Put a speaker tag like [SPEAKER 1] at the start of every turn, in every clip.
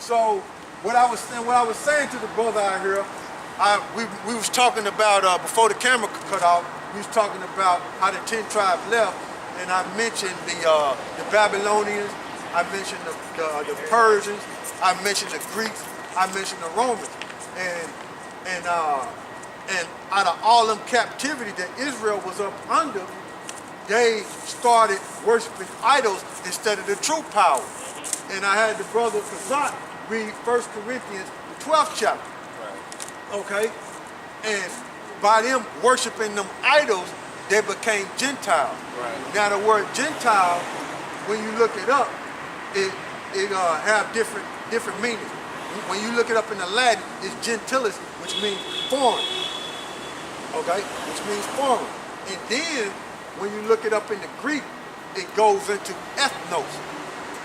[SPEAKER 1] So what I was saying to the brother out here, we was talking about before the camera cut off. We was talking about how the 10 tribes left, and I mentioned the Babylonians, I mentioned the Persians, I mentioned the Greeks, I mentioned the Romans, and out of all them captivity that Israel was up under, they started worshiping idols instead of the true power. And I had the brother Kazak read 1 Corinthians, the 12th chapter. Right. Okay? And by them worshiping them idols, they became Gentiles. Right. Now the word Gentile, when you look it up, it have different meanings. When you look it up in the Latin, it's gentilis, which means foreign. Okay? Which means foreign. And then when you look it up in the Greek, it goes into ethnos,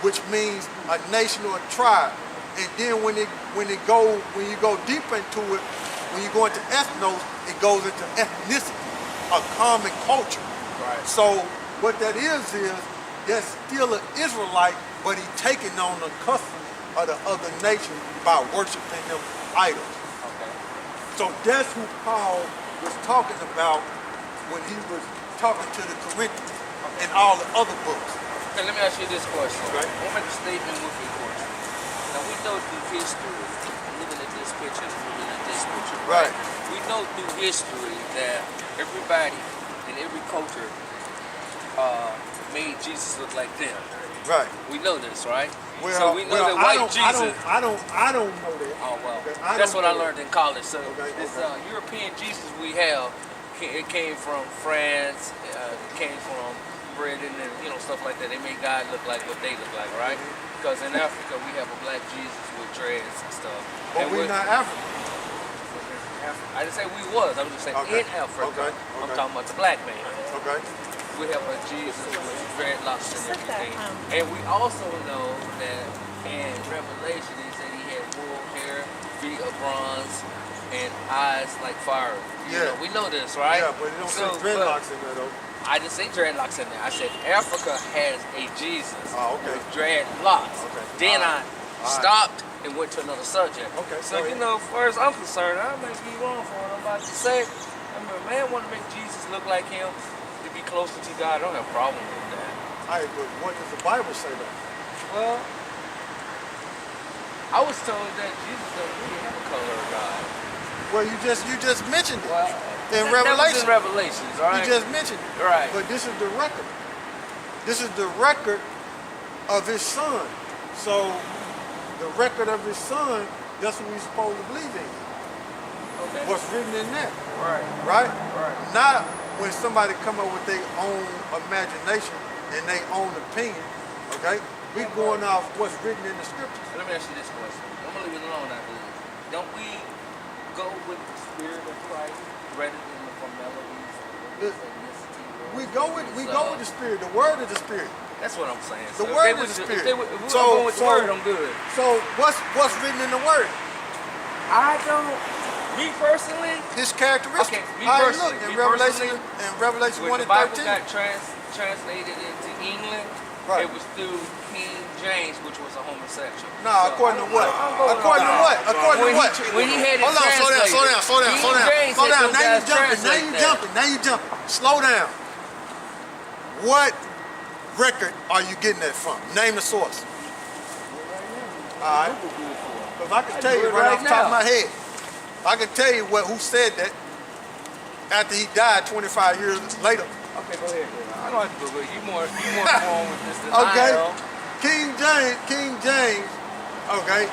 [SPEAKER 1] which means a nation or a tribe. And then when you go deeper into it, when you go into ethnos, it goes into ethnicity, a common culture. Right. So what that is that's still an Israelite, but he taking on the custom of the other nation by worshiping them idols. Okay. So that's who Paul was talking about when he was talking to the Corinthians and all the other books.
[SPEAKER 2] Okay, let me ask you this question.
[SPEAKER 1] Okay.
[SPEAKER 2] I'll make a statement with your question. Now we know through history, looking at this picture, right? We know through history that everybody in every culture made Jesus look like them.
[SPEAKER 1] Right.
[SPEAKER 2] We know this, right?
[SPEAKER 1] Well,
[SPEAKER 2] so we know that white Jesus.
[SPEAKER 1] I don't know that.
[SPEAKER 2] Oh well,
[SPEAKER 1] okay.
[SPEAKER 2] That's what I learned in college. So
[SPEAKER 1] okay,
[SPEAKER 2] this European Jesus we have, it came from France. It came from Britain and stuff like that. They made God look like what they look like, right? Because in Africa we have a black Jesus with dreads and stuff.
[SPEAKER 1] But we're not African.
[SPEAKER 2] I didn't say we was. I was just saying in Africa. I'm talking about the black man. Okay. We have a Jesus with dreadlocks and everything. And we also know that in Revelation it said he had wool hair, feet of bronze, and eyes like fire. We know this, right?
[SPEAKER 1] Yeah, but it don't say dreadlocks in there though.
[SPEAKER 2] I didn't say dreadlocks in there. I said Africa has a Jesus with dreadlocks. Okay. Then I stopped and went to another subject. Okay. So as far as I'm concerned, I may be wrong for what I'm about to say. I mean, man want to make Jesus look like him to be closer to God. I don't have a problem with that.
[SPEAKER 1] All right, but what does the Bible say though?
[SPEAKER 2] Well, I was told that Jesus doesn't really have a color of God.
[SPEAKER 1] Well, you just mentioned it.
[SPEAKER 2] Well,
[SPEAKER 1] in Revelation.
[SPEAKER 2] In Revelations, all right?
[SPEAKER 1] You just mentioned it.
[SPEAKER 2] Right.
[SPEAKER 1] But this is the record. This is the record of his son. So the record of his son, that's what we're supposed to believe in. Okay. What's written in that.
[SPEAKER 2] Right.
[SPEAKER 1] Right?
[SPEAKER 2] Right.
[SPEAKER 1] Not when somebody come up with their own imagination and their own opinion, okay? We going off what's written in the scriptures.
[SPEAKER 2] Let me ask you this question. I'm going to leave it alone, I believe. Don't we go with the spirit of Christ rather than the formalities of ethnicity?
[SPEAKER 1] We go with the spirit. The word is the spirit.
[SPEAKER 2] That's what I'm saying.
[SPEAKER 1] The word is the spirit.
[SPEAKER 2] If we're going with the word, I'm good.
[SPEAKER 1] So what's written in the word?
[SPEAKER 2] I don't. Me personally,
[SPEAKER 1] his characteristics.
[SPEAKER 2] Okay, me personally.
[SPEAKER 1] Look, in Revelation 1 and 13.
[SPEAKER 2] When the Bible got translated into England, it was through King James, which was a homosexual.
[SPEAKER 1] No, according to what? According to what? According to what?
[SPEAKER 2] When he had it
[SPEAKER 1] Hold on, slow down. Now you jumping. Slow down. What record are you getting that from? Name the source. All right. Because I can tell you right off the top of my head. I can tell you who said that after he died 25 years later.
[SPEAKER 2] Okay, go ahead. I don't have to go. You more informed with this than I am.
[SPEAKER 1] King James, okay,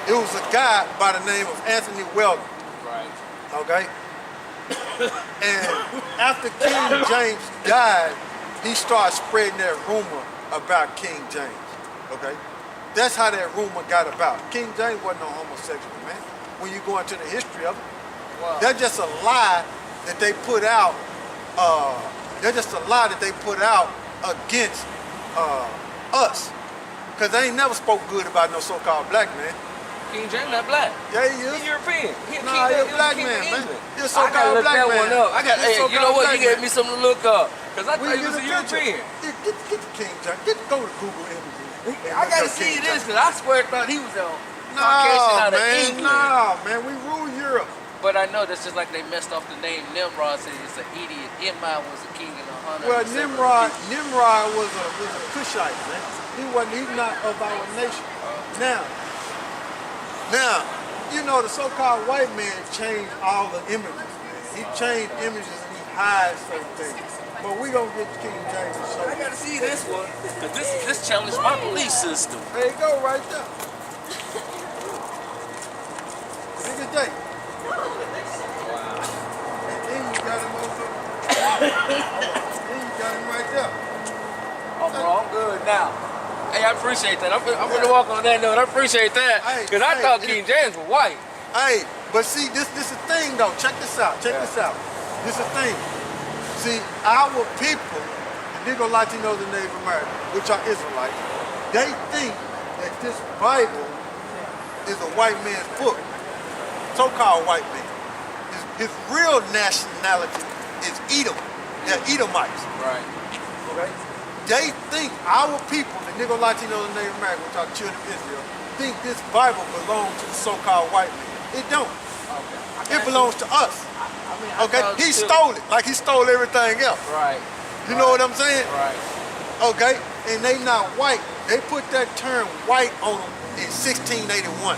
[SPEAKER 1] it was a guy by the name of Anthony Weldon.
[SPEAKER 2] Right.
[SPEAKER 1] Okay? And after King James died, he started spreading that rumor about King James. Okay? That's how that rumor got about. King James wasn't no homosexual, man. When you go into the history of it. Wow. That's just a lie that they put out. Against us. Because they ain't never spoke good about no so-called black man.
[SPEAKER 2] King James not black.
[SPEAKER 1] Yeah, he is.
[SPEAKER 2] He's European. He's
[SPEAKER 1] a black man, man. He's a so-called black man.
[SPEAKER 2] One up. You know what? You gave me something to look up. Because I thought he was a European.
[SPEAKER 1] Get the King James. Go to Google images.
[SPEAKER 2] I got to see this because I swear I thought he was on. Caucasian out of
[SPEAKER 1] man,
[SPEAKER 2] England.
[SPEAKER 1] nah, man, we rule Europe.
[SPEAKER 2] But I know that's just like they messed off the name Nimrod, said it's an idiot. Nimrod was a king in 100.
[SPEAKER 1] Well, Nimrod was a Cushite, man. He's not of our nation. Now, you know, the so-called white man changed all the images, man. He changed images and he hides certain things. But we gonna get King James to show
[SPEAKER 2] I gotta see this one, because this challenged my belief system.
[SPEAKER 1] There you go, right there. Look at that.
[SPEAKER 2] Wow.
[SPEAKER 1] And then you got him over. Then you got him right there.
[SPEAKER 2] Oh, bro, I'm good now. Hey, I appreciate that. I'm gonna walk on that note. I appreciate that. Because I thought King James was white.
[SPEAKER 1] Hey, but see, this is the thing though. Check this out. Check this out. This is the thing. See, our people, the Negro Latinos and Native Americans, which are Israelites, they think that this Bible is a white man's book. So-called white man. His real nationality is Edom. They're Edomites.
[SPEAKER 2] Right.
[SPEAKER 1] Okay? They think our people, the Negro Latinos and Native Americans, which are children of Israel, think this Bible belongs to the so-called white man. It don't. Okay. It belongs to us. Okay? He stole it like he stole everything else.
[SPEAKER 2] Right.
[SPEAKER 1] You know what I'm saying?
[SPEAKER 2] Right.
[SPEAKER 1] Okay? And they not white. They put that term white on them in 1681.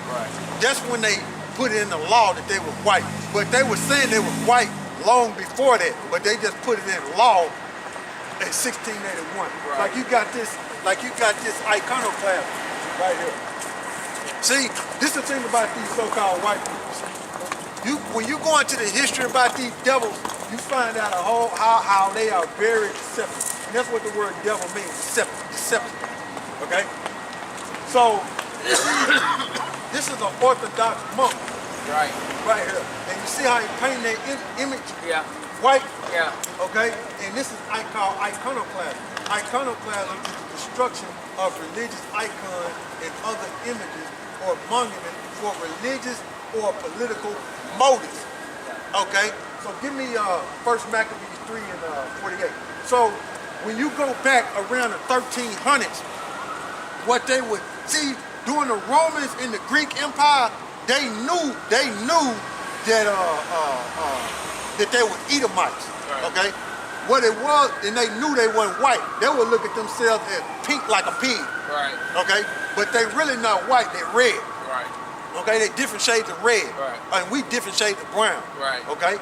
[SPEAKER 2] Right.
[SPEAKER 1] That's when they put it in the law that they were white. But they were saying they were white long before that, but they just put it in law in 1681.
[SPEAKER 2] Right.
[SPEAKER 1] Like you got this iconoclasm right here. See, this is the thing about these so-called white people. When you go into the history about these devils, you find out how they are very deceptive. And that's what the word devil means, deceptive. Okay? So, this is an Orthodox monk.
[SPEAKER 2] Right.
[SPEAKER 1] Right here. And you see how he painted that image?
[SPEAKER 2] Yeah.
[SPEAKER 1] White?
[SPEAKER 2] Yeah.
[SPEAKER 1] Okay? And this is called iconoclasm. Iconoclasm is the destruction of religious icons and other images or monuments for religious or political motives. Okay? So give me 1 Maccabees 3 and 48. So when you go back around the 1300s, what they would see during the Romans in the Greek Empire, they knew that that they were Edomites.
[SPEAKER 2] Right.
[SPEAKER 1] Okay? What it was, and they knew they weren't white. They would look at themselves as pink like a pig.
[SPEAKER 2] Right.
[SPEAKER 1] Okay? But they really not white, they're red.
[SPEAKER 2] Right.
[SPEAKER 1] Okay, they different shades of red.
[SPEAKER 2] Right.
[SPEAKER 1] And we different shades of brown.
[SPEAKER 2] Right.
[SPEAKER 1] Okay?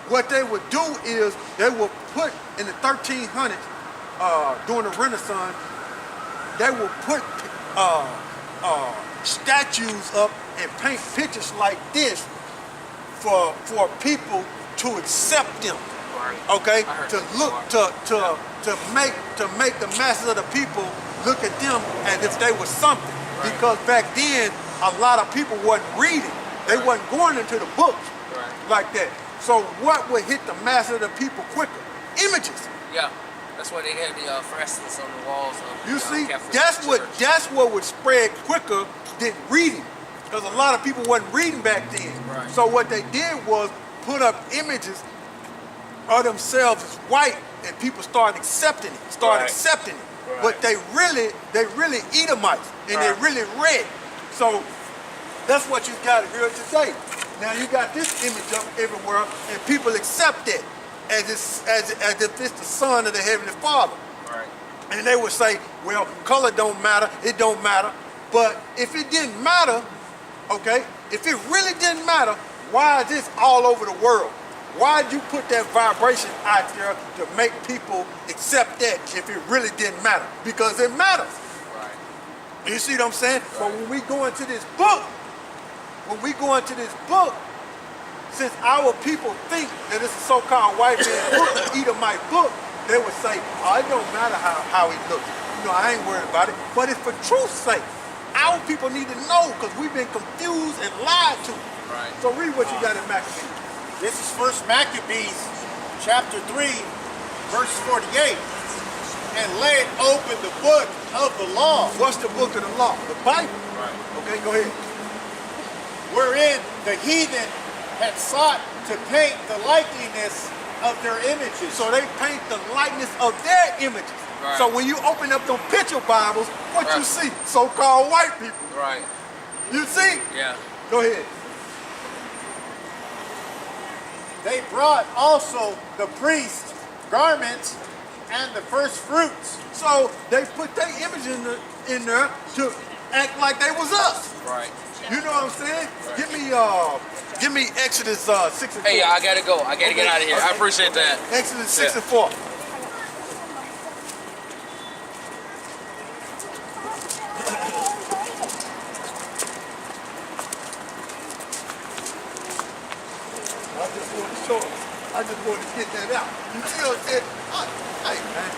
[SPEAKER 1] What they would do is they would put in the 1300s, during the Renaissance, they would put statues up and paint pictures like this for people to accept them.
[SPEAKER 2] Right.
[SPEAKER 1] Okay?
[SPEAKER 2] I
[SPEAKER 1] To look to make the masses of the people look at them as if they were something.
[SPEAKER 2] Right.
[SPEAKER 1] Because back then a lot of people wasn't reading. They wasn't going into the books like that. So what would hit the mass of the people quicker? Images.
[SPEAKER 2] Yeah. That's why they had the frescoes on the walls of
[SPEAKER 1] You see,
[SPEAKER 2] Catholic
[SPEAKER 1] that's what would spread quicker than reading. Because a lot of people wasn't reading back then.
[SPEAKER 2] Right.
[SPEAKER 1] So what they did was put up images of themselves as white, and people started accepting it, accepting it.
[SPEAKER 2] Right.
[SPEAKER 1] But they really Edomites, and they really red. So that's what you got here today. Now you got this image up everywhere, and people accept it as if it's the son of the Heavenly Father.
[SPEAKER 2] Right.
[SPEAKER 1] And they would say, well, color don't matter, it don't matter. But if it didn't matter, okay, if it really didn't matter, why is this all over the world? Why did you put that vibration out there to make people accept that if it really didn't matter? Because it matters.
[SPEAKER 2] Right.
[SPEAKER 1] You see what I'm saying? Right. But when we go into this book, since our people think that it's a so-called white man's book, the Edomite book, they would say, oh, it don't matter how he looks. You know, I ain't worried about it. But it's for truth's sake. Our people need to know because we've been confused and lied to.
[SPEAKER 2] Right.
[SPEAKER 1] So read what you got in Maccabees.
[SPEAKER 3] This is 1 Maccabees, chapter 3, verse 48. And laid open the book of the law.
[SPEAKER 1] What's the book of the law? The Bible.
[SPEAKER 2] Right.
[SPEAKER 1] Okay, go ahead.
[SPEAKER 3] Wherein the heathen had sought to paint the likeliness of their images.
[SPEAKER 1] So they paint the likeness of their images.
[SPEAKER 2] Right.
[SPEAKER 1] So when you open up them picture Bibles, what you see? So-called white people.
[SPEAKER 2] Right.
[SPEAKER 1] You see?
[SPEAKER 2] Yeah.
[SPEAKER 1] Go ahead.
[SPEAKER 3] They brought also the priest garments and the first fruits.
[SPEAKER 1] So they put their image in there to act like they was us.
[SPEAKER 2] Right.
[SPEAKER 1] You know what I'm saying? Give me Exodus 6 and 4.
[SPEAKER 2] Hey, I gotta go. I gotta get out of here. I appreciate that.
[SPEAKER 1] Exodus 6 and 4. I just want to get that out. You see what I'm saying? Hey, man.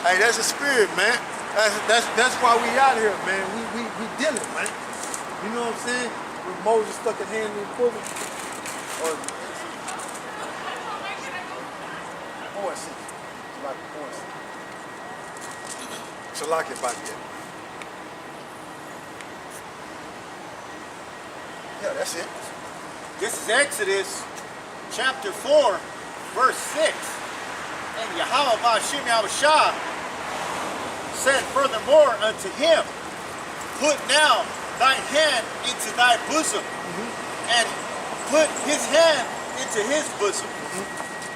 [SPEAKER 1] Hey, that's a spirit, man. That's why we out here, man. We dealing, man. You know what I'm saying? When Moses stuck his hand in the quiver. Or horse. It's like a horse. Shalak it back there. Yeah, that's it.
[SPEAKER 3] This is Exodus chapter 4, verse 6. And YAHAWASHI said furthermore unto him, put now thine hand into thy bosom, and put his hand into his bosom.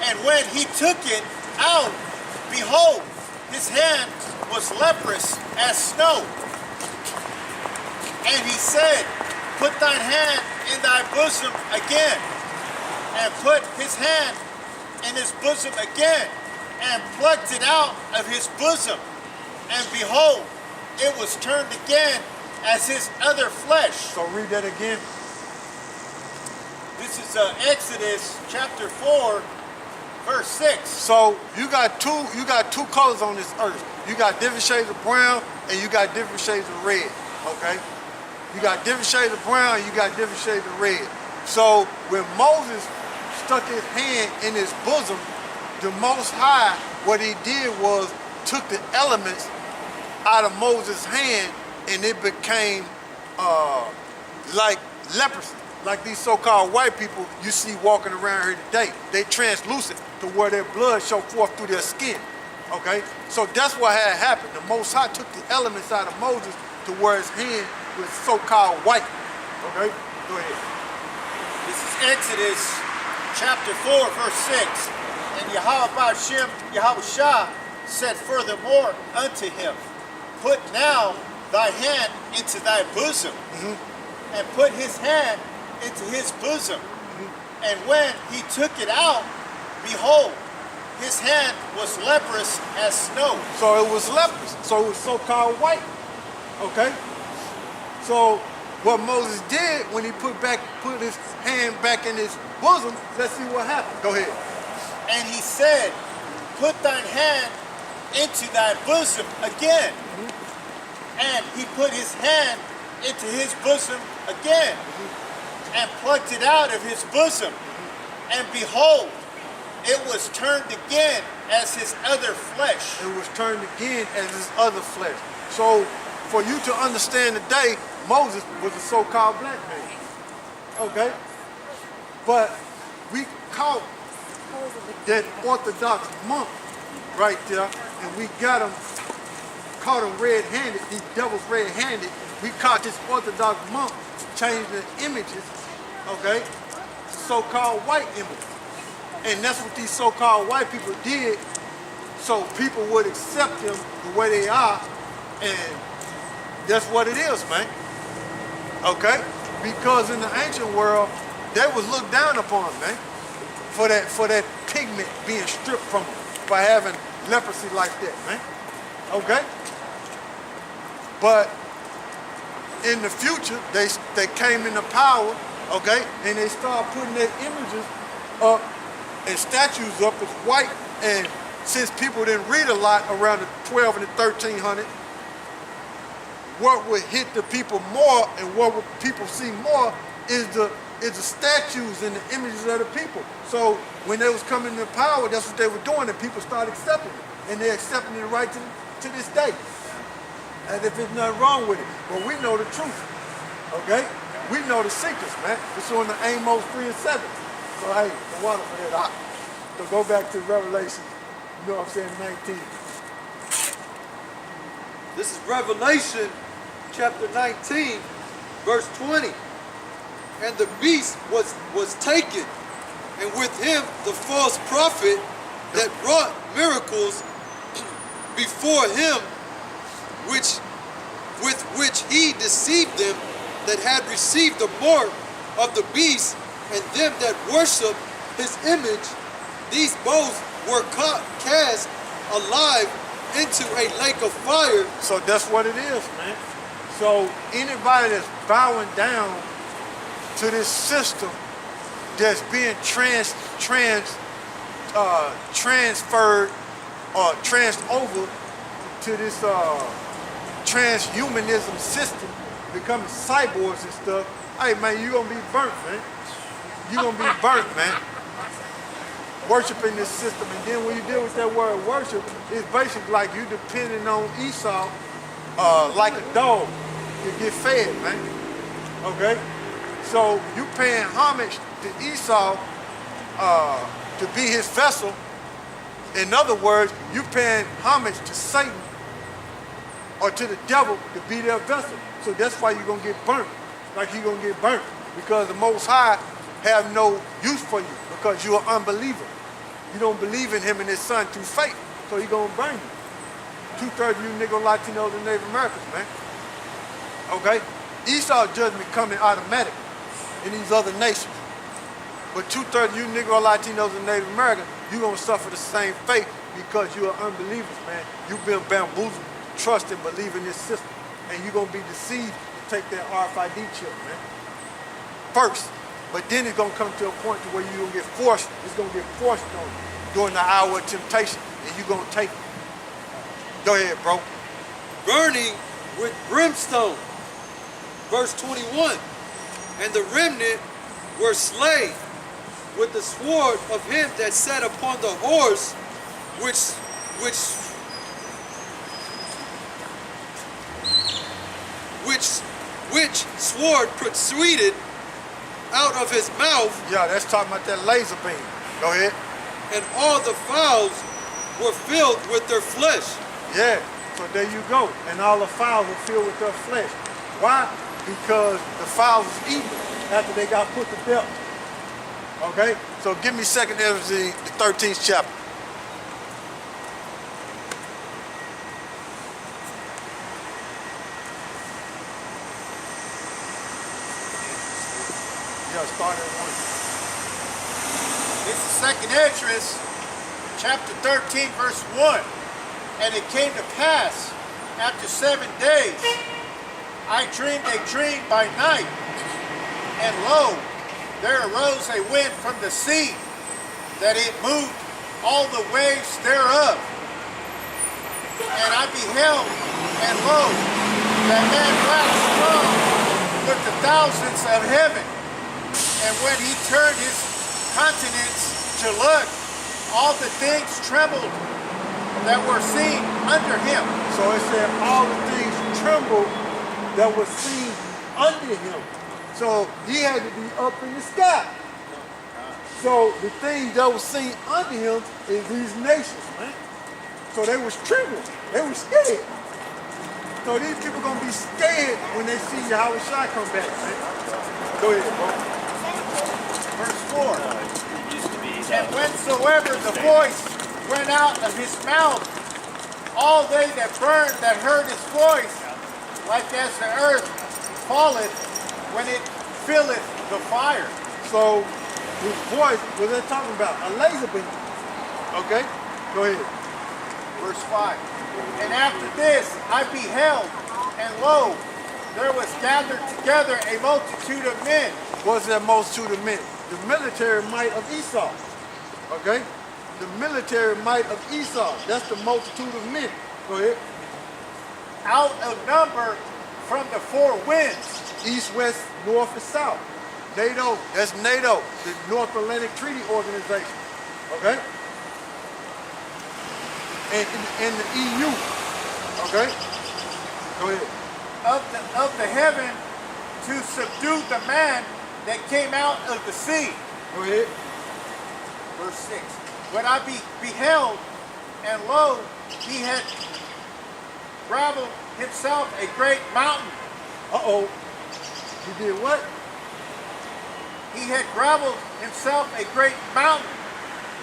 [SPEAKER 3] And when he took it out, behold, his hand was leprous as snow. And he said, put thine hand in thy bosom again, and put his hand in his bosom again, and plucked it out of his bosom. And behold, it was turned again as his other flesh.
[SPEAKER 1] So read that again.
[SPEAKER 3] This is Exodus chapter 4, verse 6.
[SPEAKER 1] So you got two colors on this earth. You got different shades of brown and you got different shades of red. Okay? You got different shades of brown and you got different shades of red. So when Moses stuck his hand in his bosom, the Most High, what he did was took the elements out of Moses' hand and it became like leprosy. Like these so-called white people you see walking around here today. They translucent to where their blood show forth through their skin. Okay? So that's what had happened. The Most High took the elements out of Moses to where his hand was so-called white. Okay? Go ahead.
[SPEAKER 3] This is Exodus chapter 4, verse 6. And YAHAWASHI said furthermore unto him, put now thy hand into thy bosom, and put his hand into his bosom. And when he took it out, behold, his hand was leprous as snow.
[SPEAKER 1] So it was leprous. So it was so-called white. Okay? So what Moses did when he put his hand back in his bosom, let's see what happened. Go ahead.
[SPEAKER 3] And he said, put thine hand into thy bosom again. And he put his hand into his bosom again, and plucked it out of his bosom. And behold, it was turned again as his other flesh.
[SPEAKER 1] It was turned again as his other flesh. So for you to understand today, Moses was a so-called black man. Okay? But we caught that Orthodox monk right there, and we got him, caught him red-handed, these devils red-handed. We caught this Orthodox monk changing the images, okay, so-called white images. And that's what these so-called white people did, so people would accept them the way they are, and that's what it is, man. Okay? Because in the ancient world, they was looked down upon, man, for that pigment being stripped from them, by having leprosy like that, man. Okay? But in the future, they came into power, okay, and they started putting their images up and statues up as white. And since people didn't read a lot around the 12 and the 1300, what would hit the people more and what would people see more is the statues and the images of the people. So when they was coming into power, that's what they were doing, and people started accepting it, and they're accepting it right to this day, as if there's nothing wrong with it. But we know the truth, okay? We know the secrets, man. It's on the Amos 3 and 7. So hey, the water for that hot. So go back to Revelation, you know what I'm saying, 19.
[SPEAKER 4] This is Revelation chapter 19, Verse 20. And the beast was taken, and with him the false prophet that wrought miracles before him, with which he deceived them that had received the mark of the beast, and them that worship his image. These both were cast alive into a lake of fire.
[SPEAKER 1] So that's what it is, man. So anybody that's bowing down to this system that's being transferred or trans over to this transhumanism system, becoming cyborgs and stuff, hey man, you gonna be burnt, man. You gonna be burnt, man. Worshiping this system, and then when you deal with that word worship, it's basically like you depending on Esau like a dog to get fed, man. Okay? So you paying homage to Esau to be his vessel. In other words, you paying homage to Satan or to the devil to be their vessel. So that's why you're gonna get burnt, like you're gonna get burnt, because the Most High have no use for you because you're an unbeliever. You don't believe in him and his son through faith, so he's gonna burn you. 2/3 of you Negro, Latinos, and Native Americans, man. Okay? Esau's judgment coming automatic in these other nations. But 2/3 of you Negro, Latinos, and Native Americans, you're gonna suffer the same fate because you're unbelievers, man. You've been bamboozled, trust and believe in this system. And you're gonna be deceived to take that RFID chip, man. First. But then it's gonna come to a point to where you're gonna get forced, it's gonna get forced on you during the hour of temptation, and you're gonna take it. Go ahead, bro.
[SPEAKER 4] Burning with brimstone. Verse 21. And the remnant were slain with the sword of him that sat upon the horse, which sword proceeded out of his mouth.
[SPEAKER 1] Yeah, that's talking about that laser beam. Go ahead.
[SPEAKER 4] And all the fowls were filled with their flesh.
[SPEAKER 1] Yeah, so there you go. And all the fowls were filled with their flesh. Why? Because the fowls was eaten after they got put to death. Okay? So give me 2nd Ezra, the 13th chapter. Yeah, start at 1.
[SPEAKER 3] This is 2nd Ezra, chapter 13, verse 1. And it came to pass, after 7 days, I dreamed a dream by night, and lo, there arose a wind from the sea, that it moved all the waves thereof. And I beheld, and lo, that man waxed strong with the thousands of heaven. And when he turned his countenance to look, all the things trembled that were seen under him.
[SPEAKER 1] So it said all the things trembled that were seen under him. So he had to be up in the sky. So the things that were seen under him is these nations, man. So they was trembling. They were scared. So these people gonna be scared when they see YAHAWASHI come back, man. Go ahead, bro.
[SPEAKER 3] Verse 4. And whensoever the voice went out of his mouth, all they that burned that heard his voice, like as the earth falleth when it filleth the fire.
[SPEAKER 1] So his voice, what they're talking about, a laser beam. Okay? Go ahead.
[SPEAKER 3] Verse 5. And after this I beheld, and lo, there was gathered together a multitude of men.
[SPEAKER 1] What's that multitude of men? The military might of Esau. Okay? The military might of Esau. That's the multitude of men. Go ahead.
[SPEAKER 3] Out of number from the four winds.
[SPEAKER 1] East, west, north, and south. NATO, that's NATO, the North Atlantic Treaty Organization. Okay? And the EU. Okay? Go ahead.
[SPEAKER 3] Of the heaven to subdue the man that came out of the sea.
[SPEAKER 1] Go ahead.
[SPEAKER 3] Verse 6. But I beheld, and lo, he had gravelled himself a great mountain.
[SPEAKER 1] Uh-oh. He did what?
[SPEAKER 3] He had gravelled himself a great mountain.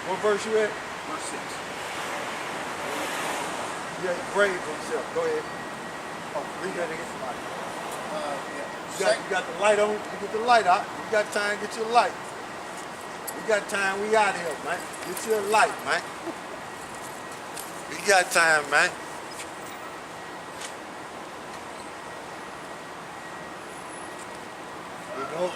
[SPEAKER 1] What verse you at?
[SPEAKER 3] Verse 6.
[SPEAKER 1] Yeah, he graved himself. Go ahead. Oh, read that again. You got the light on. You get the light out. You got time. Get your light. We got time. We out here, man. Get your light, man. We got time, man. You know,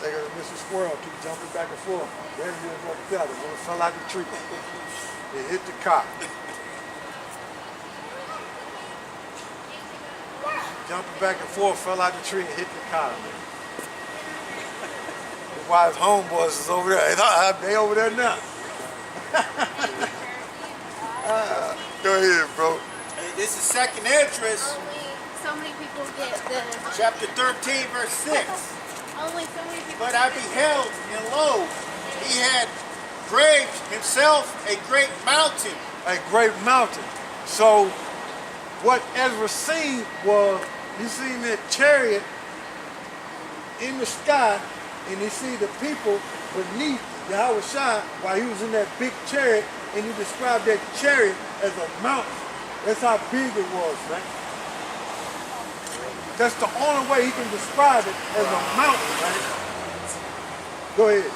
[SPEAKER 1] they got Mr. Squirrel keep jumping back and forth. Then he was like feather when it fell out the tree. It hit the car. Jumping back and forth, fell out the tree and hit the car. That's why his homeboys is over there. They over there now. Go ahead, bro.
[SPEAKER 3] Hey, this is second Esdras,
[SPEAKER 5] So many people get the.
[SPEAKER 3] chapter 13, verse 6.
[SPEAKER 5] Only so many people.
[SPEAKER 3] But I beheld, and lo, he had graved himself a great mountain.
[SPEAKER 1] A great mountain. So what Ezra seen was, he seen that chariot in the sky, and he see the people beneath YAHAWASHI while he was in that big chariot, and he described that chariot as a mountain. That's how big it was, man. That's the only way he can describe it, as a mountain, man. Go ahead.